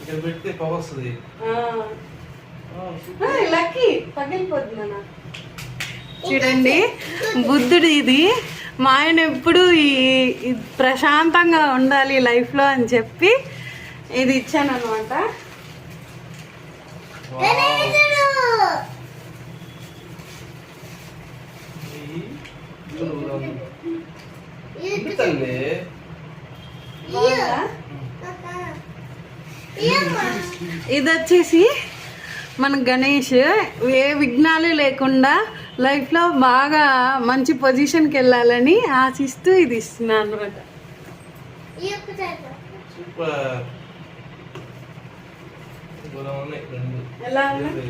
ఇక్కడ పెడితే పొగ వస్తుంది. లక్కీ పగిలిపోతుంది. చూడండి బుద్ధుడు ఇది. మా ఆయన ఎప్పుడు ఈ ప్రశాంతంగా ఉండాలి లైఫ్లో అని చెప్పి ఇది ఇచ్చాను అనమాట. ఇది వచ్చేసి మన గణేష్ ఏ విఘ్నాలు లేకుండా లైఫ్లో బాగా మంచి పొజిషన్కి వెళ్ళాలని ఆశిస్తూ ఇది ఇస్తున్నాను అనమాట. ఎలా ఉన్నాయి?